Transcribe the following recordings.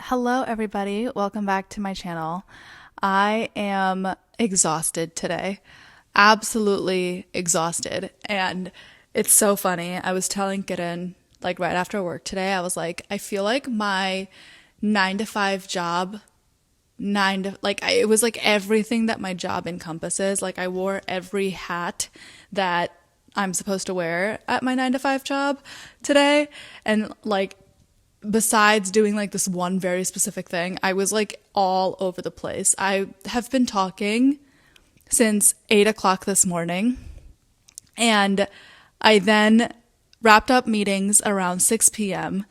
Hello, everybody. Welcome back to my channel. I am exhausted today. Absolutely exhausted. And it's so funny. I was telling Gideon, like right after work today, I was like, I feel like my 9 to 5 job, it was like everything that my job encompasses. Like I wore every hat that I'm supposed to wear at my 9 to 5 job today. And like, besides doing like this one very specific thing, I was like all over the place. I have been talking since 8 o'clock this morning, and I then wrapped up meetings around 6 p.m.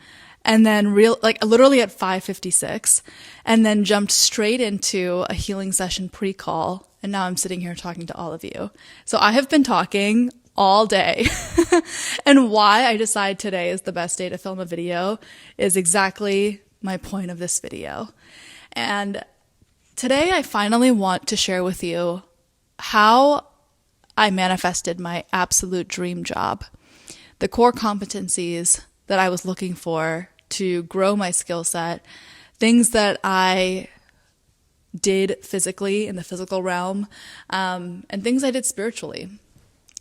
and then literally at 5:56, and then jumped straight into a healing session pre-call, and now I'm sitting here talking to all of you. So I have been talking all day. And why I decide today is the best day to film a video is exactly my point of this video. And today I finally want to share with you how I manifested my absolute dream job, the core competencies that I was looking for to grow my skill set, things that I did physically in the physical realm, and things I did spiritually.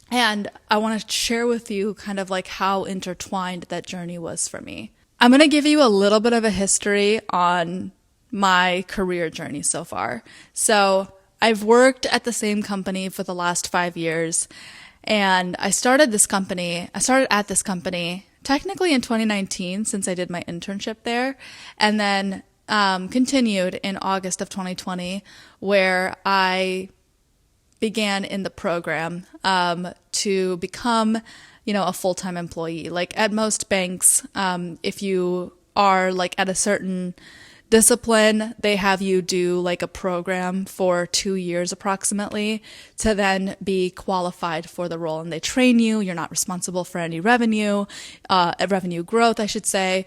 And I want to share with you kind of like how intertwined that journey was for me. I'm going to give you a little bit of a history on my career journey so far. So I've worked at the same company for the last 5 years, and I started at this company technically in 2019 since I did my internship there, and then continued in August of 2020 where I began in the program to become, a full-time employee. Like at most banks, if you are like at a certain discipline, they have you do like a program for 2 years approximately to then be qualified for the role, and they train you. You're not responsible for any revenue growth, I should say.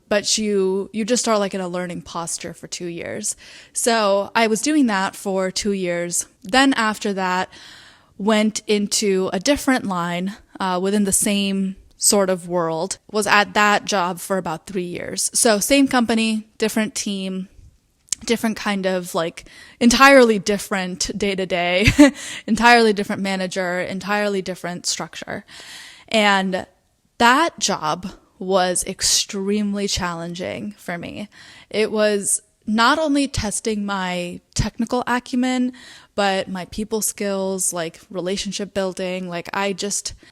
But you just are like in a learning posture for 2 years. So I was doing that for 2 years. Then after that, went into a different line within the same sort of world, was at that job for about 3 years. So same company, different team, different kind of like entirely different day to day, entirely different manager, entirely different structure. And that job was extremely challenging for me. It was not only testing my technical acumen, but my people skills, like relationship building. Like I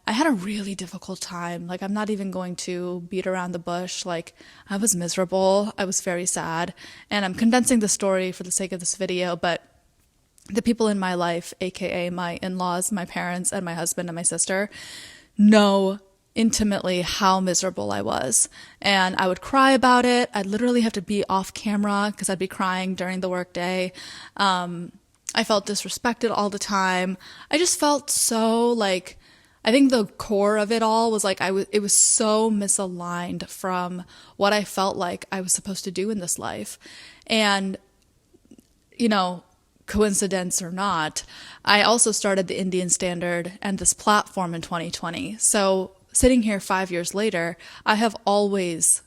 had a really difficult time. Like I'm not even going to beat around the bush. Like I was miserable. I was very sad. And I'm condensing the story for the sake of this video, but the people in my life, aka my in-laws, my parents, and my husband and my sister, know intimately how miserable I was. And I would cry about it. I'd literally have to be off camera because I'd be crying during the workday. I felt disrespected all the time. I just felt so like, I think the core of it all was like it was so misaligned from what I felt like I was supposed to do in this life. And, coincidence or not, I also started the Indian Standard and this platform in 2020. So sitting here 5 years later, I have always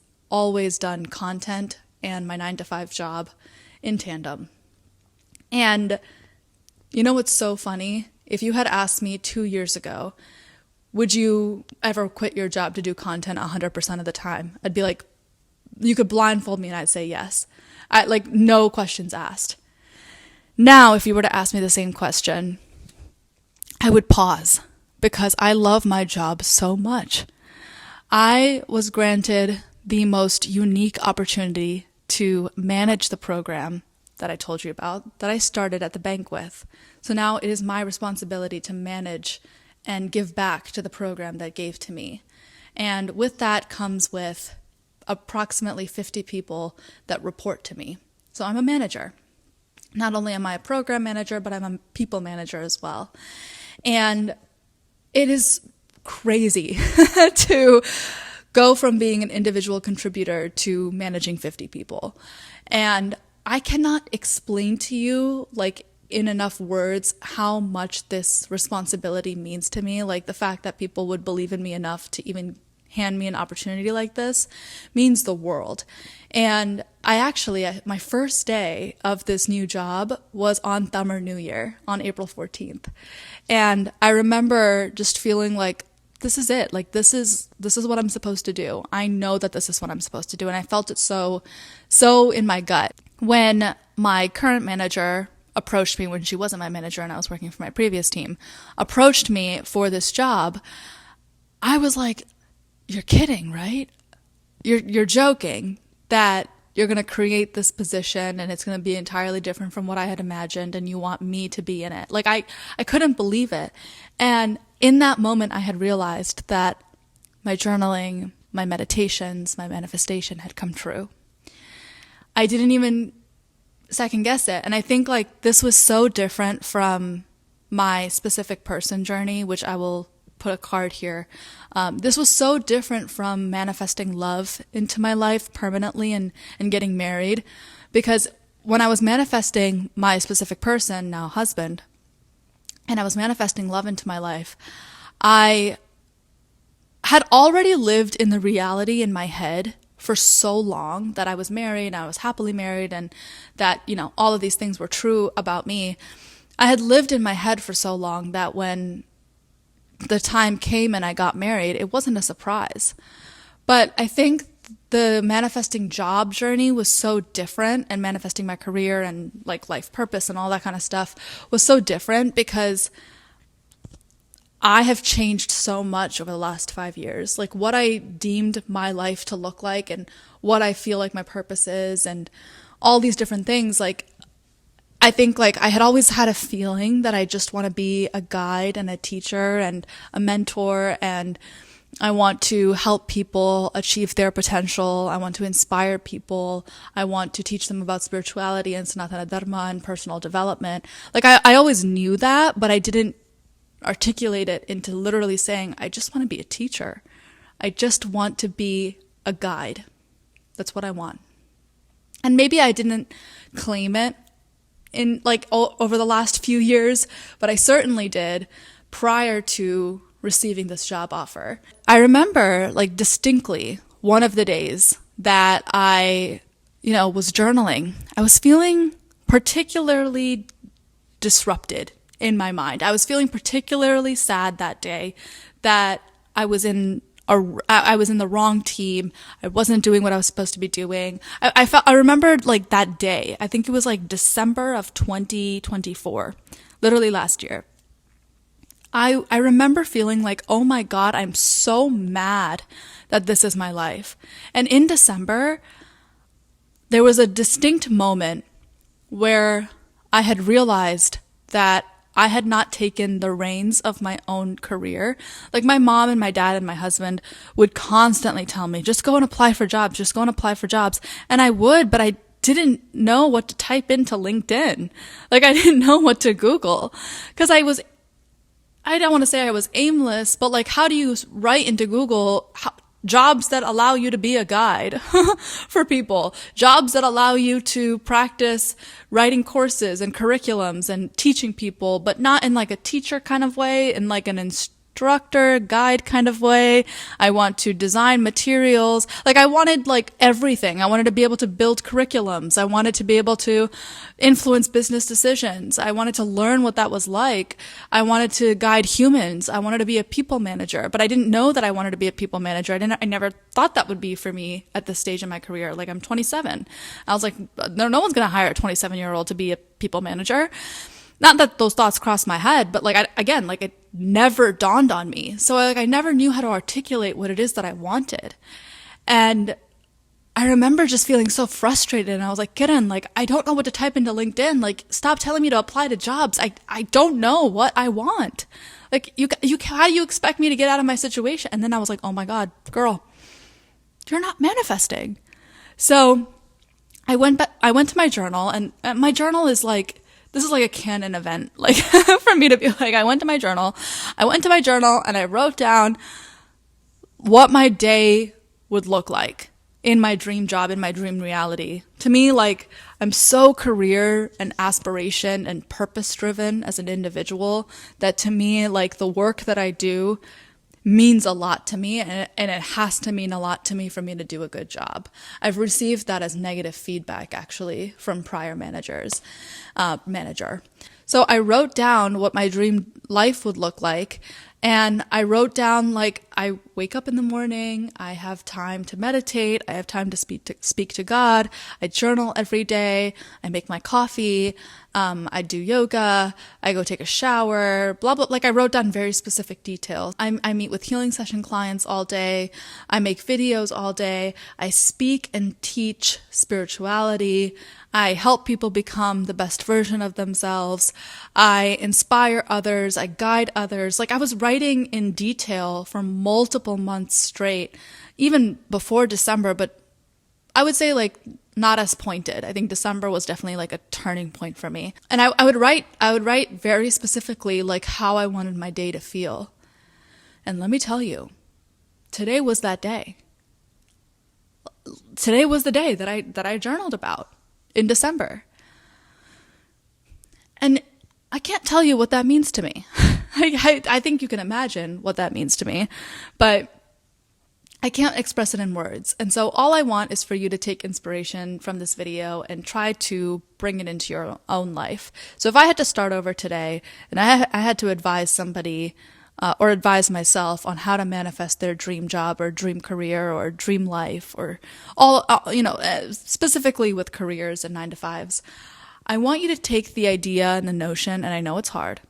done content and my 9 to 5 job in tandem. And you know what's so funny? If you had asked me 2 years ago, would you ever quit your job to do content 100% of the time? I'd be like, you could blindfold me and I'd say yes. No questions asked. Now, if you were to ask me the same question, I would pause because I love my job so much. I was granted the most unique opportunity to manage the program that I told you about, that I started at the bank with. So now it is my responsibility to manage and give back to the program that gave to me. And with that comes with approximately 50 people that report to me. So I'm a manager. Not only am I a program manager, but I'm a people manager as well. And it is crazy to go from being an individual contributor to managing 50 people. And I cannot explain to you, like, in enough words how much this responsibility means to me. Like the fact that people would believe in me enough to even hand me an opportunity like this means the world. And my first day of this new job was on Tamar New Year on April 14th. And I remember just feeling like, this is it. Like, this is what I'm supposed to do. I know that this is what I'm supposed to do. And I felt it so in my gut. When my current manager approached me, when she wasn't my manager and I was working for my previous team, approached me for this job, I was like, you're kidding, right? You're joking that you're going to create this position and it's going to be entirely different from what I had imagined and you want me to be in it. Like, I couldn't believe it. And in that moment, I had realized that my journaling, my meditations, my manifestation had come true. I didn't even second guess it. And I think like this was so different from my specific person journey, which I will put a card here. This was so different from manifesting love into my life permanently and getting married, because when I was manifesting my specific person, now husband, and I was manifesting love into my life, I had already lived in the reality in my head for so long that I was married, I was happily married, and that, all of these things were true about me. I had lived in my head for so long that when the time came and I got married, it wasn't a surprise. But I think the manifesting job journey was so different, and manifesting my career and like life purpose and all that kind of stuff was so different because I have changed so much over the last 5 years. Like what I deemed my life to look like and what I feel like my purpose is and all these different things. Like, I think like I had always had a feeling that I just want to be a guide and a teacher and a mentor, and I want to help people achieve their potential. I want to inspire people. I want to teach them about spirituality and Sanatana Dharma and personal development. Like I always knew that, but I didn't articulate it into literally saying, I just want to be a teacher. I just want to be a guide. That's what I want. And maybe I didn't claim it in like over the last few years, but I certainly did prior to receiving this job offer. I remember like distinctly one of the days that I, was journaling. I was feeling particularly disrupted in my mind. I was feeling particularly sad that day that I was in the wrong team. I wasn't doing what I was supposed to be doing. I remembered like that day. I think it was like December of 2024, literally last year. I remember feeling like, oh my God, I'm so mad that this is my life. And in December, there was a distinct moment where I had realized that I had not taken the reins of my own career. Like my mom and my dad and my husband would constantly tell me, just go and apply for jobs, just go and apply for jobs. And I would, but I didn't know what to type into LinkedIn. Like I didn't know what to Google because I don't want to say I was aimless, but like how do you write into Google jobs that allow you to be a guide for people, jobs that allow you to practice writing courses and curriculums and teaching people, but not in like a teacher kind of way, in like an instructor guide kind of way. I want to design materials. Like I wanted like everything. I wanted to be able to build curriculums. I wanted to be able to influence business decisions. I wanted to learn what that was like. I wanted to guide humans. I wanted to be a people manager, but I didn't know that I wanted to be a people manager. I never thought that would be for me at this stage in my career. Like I'm 27. I was like, no one's going to hire a 27-year-old to be a people manager. Not that those thoughts crossed my head, but like, it never dawned on me. So like, I never knew how to articulate what it is that I wanted. And I remember just feeling so frustrated, and I was like, Kiran, like, I don't know what to type into LinkedIn. Like, stop telling me to apply to jobs. I don't know what I want. Like, how do you expect me to get out of my situation? And then I was like, oh my God, girl, you're not manifesting. So I went to my journal, and my journal is like, this is like a canon event, like for me to be like, I went to my journal and I wrote down what my day would look like in my dream job, in my dream reality. To me, like, I'm so career and aspiration and purpose driven as an individual that to me, like, the work that I do means a lot to me, and it has to mean a lot to me for me to do a good job. I've received that as negative feedback, actually, from prior manager. So I wrote down what my dream life would look like, and I wrote down, like, I wake up in the morning, I have time to meditate, I have time to speak to God, I journal every day, I make my coffee, I do yoga, I go take a shower, blah, blah. Like, I wrote down very specific details. I meet with healing session clients all day, I make videos all day, I speak and teach spirituality, I help people become the best version of themselves. I inspire others. I guide others. Like, I was writing in detail for multiple months straight, even before December, but I would say, like, not as pointed. I think December was definitely like a turning point for me. And I would write very specifically, like, how I wanted my day to feel. And let me tell you, today was that day. Today was the day that I journaled about. In December. And I can't tell you what that means to me. I think you can imagine what that means to me, but I can't express it in words. And so all I want is for you to take inspiration from this video and try to bring it into your own life. So if I had to start over today and I had to advise somebody or advise myself on how to manifest their dream job or dream career or dream life or all, specifically with careers and 9-to-5s, I want you to take the idea and the notion, and I know it's hard,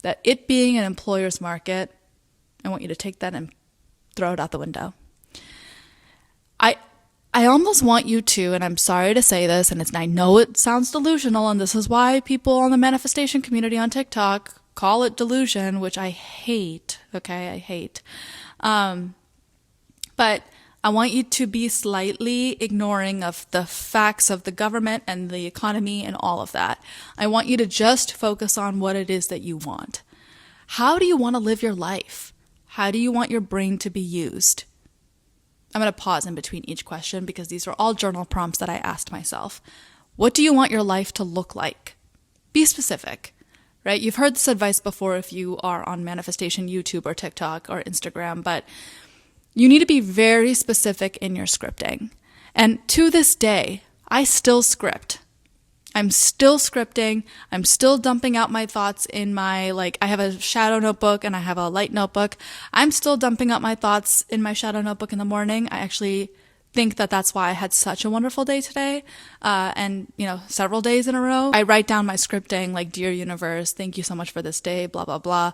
that it being an employer's market, I want you to take that and throw it out the window. I almost want you to, and I'm sorry to say this, and I know it sounds delusional, and this is why people on the manifestation community on TikTok call it delusion, which I hate, okay? I hate. But I want you to be slightly ignoring of the facts of the government and the economy and all of that. I want you to just focus on what it is that you want. How do you want to live your life? How do you want your brain to be used? I'm going to pause in between each question because these are all journal prompts that I asked myself. What do you want your life to look like? Be specific. Right? You've heard this advice before if you are on manifestation YouTube or TikTok or Instagram, but you need to be very specific in your scripting. And to this day, I still script. I'm still scripting. I'm still dumping out my thoughts in my, I have a shadow notebook and I have a light notebook. I'm still dumping out my thoughts in my shadow notebook in the morning. I actually think that that's why I had such a wonderful day today. And several days in a row, I write down my scripting, like, dear universe, thank you so much for this day, blah, blah, blah.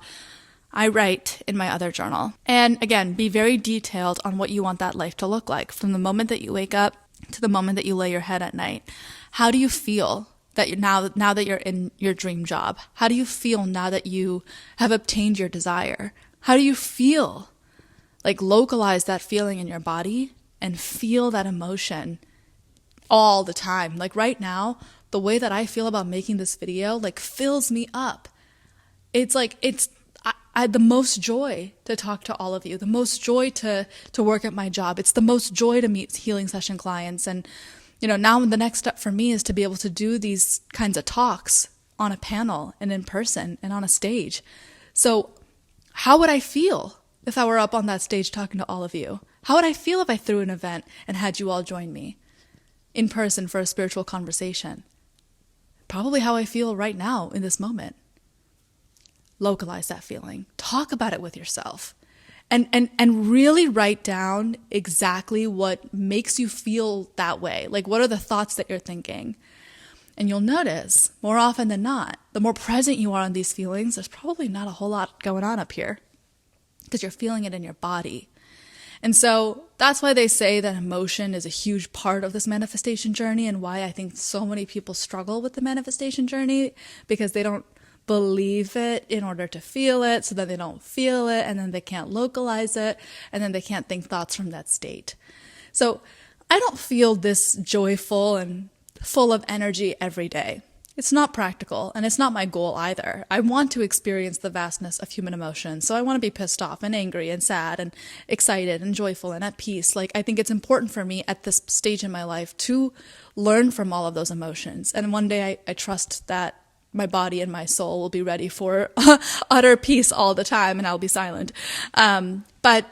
I write in my other journal. And again, be very detailed on what you want that life to look like from the moment that you wake up to the moment that you lay your head at night. How do you feel that now that you're in your dream job? How do you feel now that you have obtained your desire? How do you feel? Like, localize that feeling in your body and feel that emotion all the time. Like, right now, the way that I feel about making this video, like, fills me up. It's like, I had the most joy to talk to all of you, the most joy to work at my job. It's the most joy to meet healing session clients. And, now the next step for me is to be able to do these kinds of talks on a panel and in person and on a stage. So how would I feel if I were up on that stage talking to all of you? How would I feel if I threw an event and had you all join me in person for a spiritual conversation? Probably how I feel right now in this moment. Localize that feeling. Talk about it with yourself. And really write down exactly what makes you feel that way. Like, what are the thoughts that you're thinking? And you'll notice, more often than not, the more present you are on these feelings, there's probably not a whole lot going on up here because you're feeling it in your body. And so that's why they say that emotion is a huge part of this manifestation journey, and why I think so many people struggle with the manifestation journey, because they don't believe it in order to feel it, so that they don't feel it, and then they can't localize it, and then they can't think thoughts from that state. So I don't feel this joyful and full of energy every day. It's not practical, and it's not my goal either. I want to experience the vastness of human emotion, so I want to be pissed off and angry and sad and excited and joyful and at peace. Like, I think it's important for me at this stage in my life to learn from all of those emotions. And one day I trust that my body and my soul will be ready for utter peace all the time, and I'll be silent. But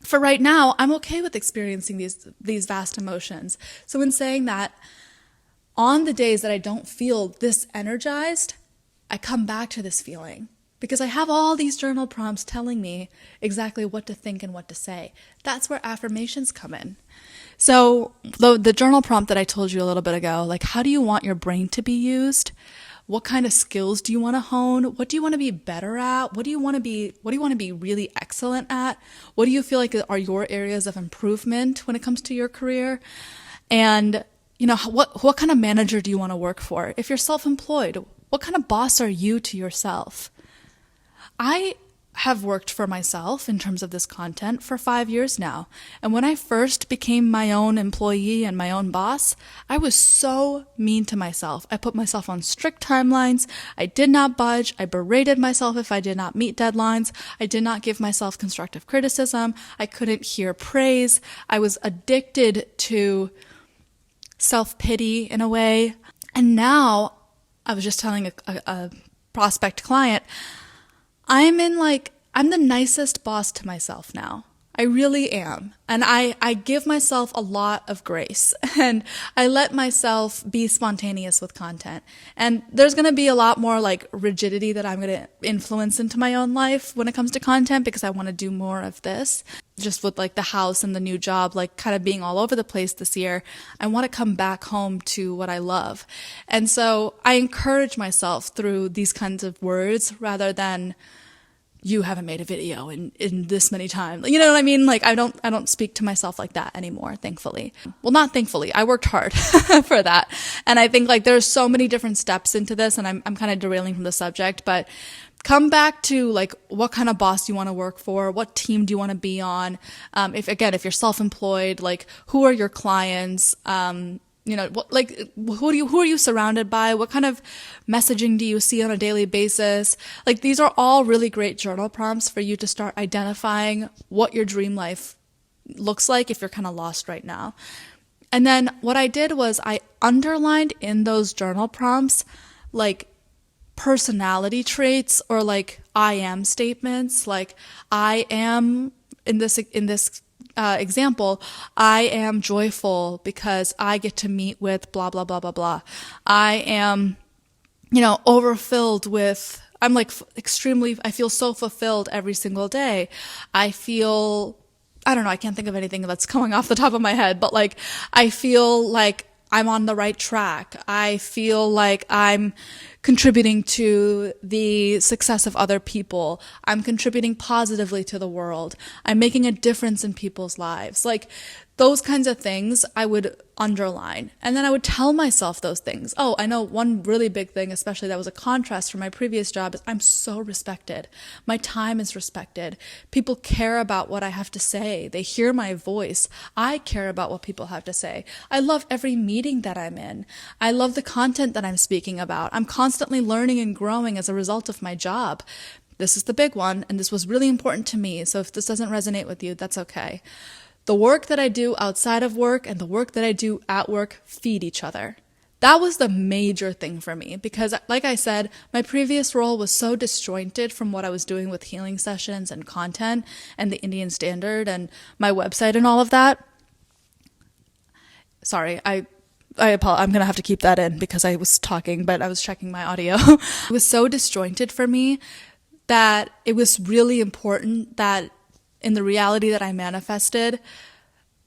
for right now, I'm okay with experiencing these vast emotions. So in saying that, on the days that I don't feel this energized, I come back to this feeling because I have all these journal prompts telling me exactly what to think and what to say. That's where affirmations come in. So the journal prompt that I told you a little bit ago, like, how do you want your brain to be used? What kind of skills do you want to hone? What do you want to be better at? What do you want to be really excellent at? What do you feel like are your areas of improvement when it comes to your career? And what kind of manager do you want to work for? If you're self-employed, what kind of boss are you to yourself? I have worked for myself in terms of this content for 5 years now. And when I first became my own employee and my own boss, I was so mean to myself. I put myself on strict timelines. I did not budge. I berated myself if I did not meet deadlines. I did not give myself constructive criticism. I couldn't hear praise. I was addicted to self-pity in a way. And now, I was just telling a prospect client, I'm the nicest boss to myself now. I really am. And I give myself a lot of grace, and I let myself be spontaneous with content. And there's going to be a lot more like rigidity that I'm going to influence into my own life when it comes to content, because I want to do more of this. Just with like the house and the new job, like kind of being all over the place this year, I want to come back home to what I love. And so I encourage myself through these kinds of words rather than, you haven't made a video in this many times. You know what I mean? Like I don't speak to myself like that anymore, thankfully. Well, not thankfully. I worked hard for that. And I think like there's so many different steps into this, and I'm kind of derailing from the subject, but come back to like what kind of boss do you want to work for? What team do you want to be on? If you're self-employed, like who are your clients? Who are you surrounded by? What kind of messaging do you see on a daily basis? Like these are all really great journal prompts for you to start identifying what your dream life looks like if you're kind of lost right now. And then what I did was I underlined in those journal prompts like personality traits or like I am statements. Like I am in this example, I am joyful because I get to meet with blah, blah, blah, blah, blah. I am, overfilled with, I'm like I feel so fulfilled every single day. I feel, I don't know, I can't think of anything that's coming off the top of my head, but like, I feel like I'm on the right track. I feel like I'm contributing to the success of other people. I'm contributing positively to the world. I'm making a difference in people's lives. Like those kinds of things I would underline. And then I would tell myself those things. Oh, I know one really big thing, especially that was a contrast from my previous job, is I'm so respected. My time is respected. People care about what I have to say. They hear my voice. I care about what people have to say. I love every meeting that I'm in. I love the content that I'm speaking about. I'm constantly learning and growing as a result of my job. This is the big one, and this was really important to me. So if this doesn't resonate with you, that's okay. The work that I do outside of work and the work that I do at work feed each other. That was the major thing for me because, like I said, my previous role was so disjointed from what I was doing with healing sessions and content and the Indian Standard and my website and all of that. Sorry, I apologize. I'm going to have to keep that in because I was talking, but I was checking my audio. It was so disjointed for me that it was really important that in the reality that I manifested,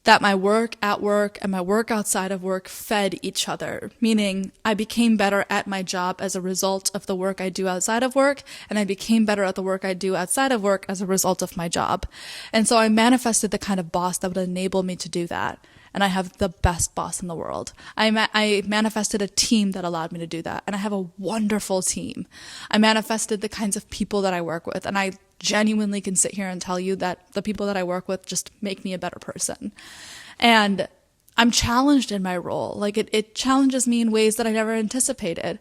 that my work at work and my work outside of work fed each other, meaning I became better at my job as a result of the work I do outside of work, and I became better at the work I do outside of work as a result of my job. And so I manifested the kind of boss that would enable me to do that. And I have the best boss in the world. I manifested a team that allowed me to do that. And I have a wonderful team. I manifested the kinds of people that I work with. And I genuinely can sit here and tell you that the people that I work with just make me a better person. And I'm challenged in my role. Like it challenges me in ways that I never anticipated,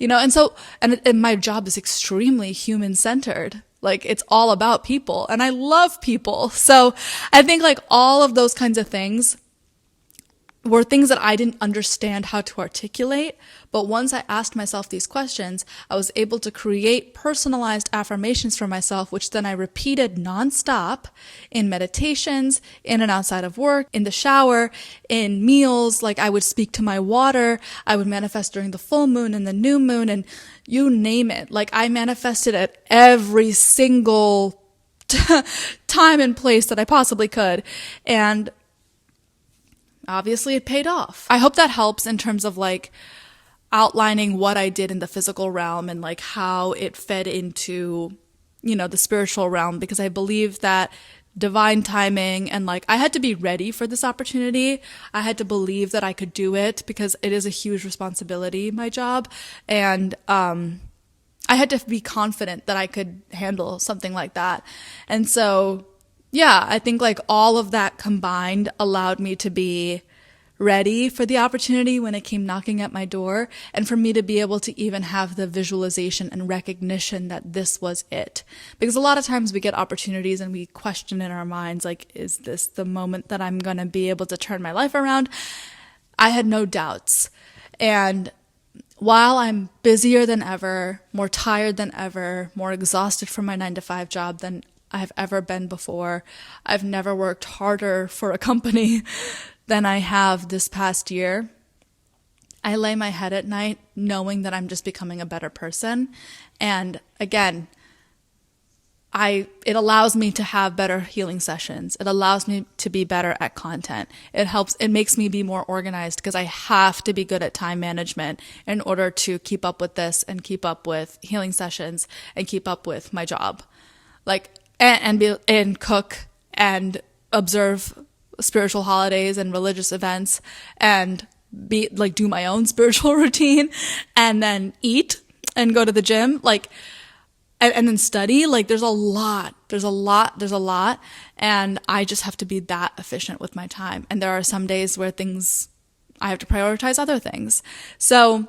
and my job is extremely human centered. Like it's all about people and I love people. So I think like all of those kinds of things were things that I didn't understand how to articulate. But once I asked myself these questions, I was able to create personalized affirmations for myself, which then I repeated nonstop in meditations, in and outside of work, in the shower, in meals. Like I would speak to my water. I would manifest during the full moon and the new moon, and you name it. Like I manifested at every single time and place that I possibly could. And obviously it paid off. I hope that helps in terms of like outlining what I did in the physical realm and like how it fed into, the spiritual realm, because I believe that divine timing and like I had to be ready for this opportunity. I had to believe that I could do it because it is a huge responsibility, my job. And, I had to be confident that I could handle something like that. And so, yeah, I think like all of that combined allowed me to be ready for the opportunity when it came knocking at my door, and for me to be able to even have the visualization and recognition that this was it. Because a lot of times we get opportunities and we question in our minds, like, is this the moment that I'm going to be able to turn my life around? I had no doubts. And while I'm busier than ever, more tired than ever, more exhausted from my 9-to-5 job than I've ever been before, I've never worked harder for a company than I have this past year. I lay my head at night knowing that I'm just becoming a better person. And again, it allows me to have better healing sessions. It allows me to be better at content. It makes me be more organized because I have to be good at time management in order to keep up with this and keep up with healing sessions and keep up with my job. Like, and cook and observe spiritual holidays and religious events and do my own spiritual routine and then eat and go to the gym. Like, and then study. Like there's a lot. And I just have to be that efficient with my time. And there are some days where I have to prioritize other things. So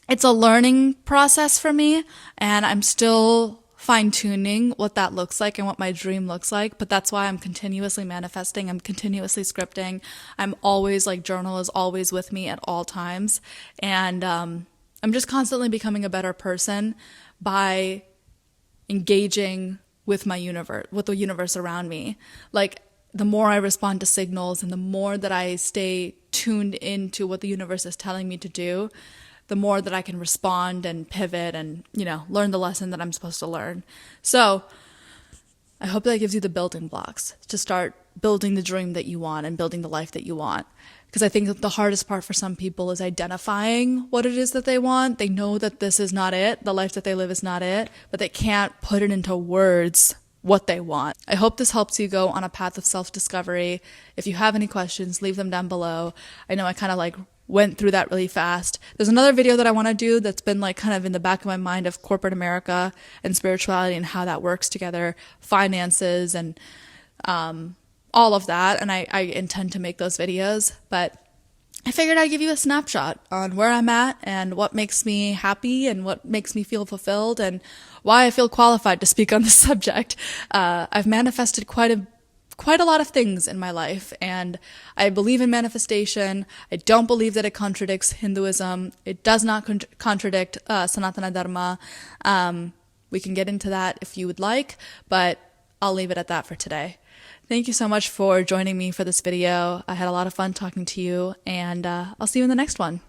it's a learning process for me, and I'm still fine-tuning what that looks like and what my dream looks like. But that's why I'm continuously manifesting. I'm continuously scripting. I'm always journal is always with me at all times. And I'm just constantly becoming a better person by engaging with my universe, with the universe around me. Like the more I respond to signals and the more that I stay tuned into what the universe is telling me to do, the more that I can respond and pivot and, learn the lesson that I'm supposed to learn. So I hope that gives you the building blocks to start building the dream that you want and building the life that you want. Because I think that the hardest part for some people is identifying what it is that they want. They know that this is not it. The life that they live is not it, but they can't put it into words what they want. I hope this helps you go on a path of self-discovery. If you have any questions, leave them down below. I know I kind of went through that really fast. There's another video that I want to do that's been kind of in the back of my mind of corporate America and spirituality and how that works together, finances and all of that. And I intend to make those videos, but I figured I'd give you a snapshot on where I'm at and what makes me happy and what makes me feel fulfilled and why I feel qualified to speak on this subject. I've manifested quite a lot of things in my life, and I believe in manifestation. I don't believe that it contradicts Hinduism. It does not contradict Sanatana Dharma. We can get into that if you would like, but I'll leave it at that for today. Thank you so much for joining me for this video. I had a lot of fun talking to you, and I'll see you in the next one.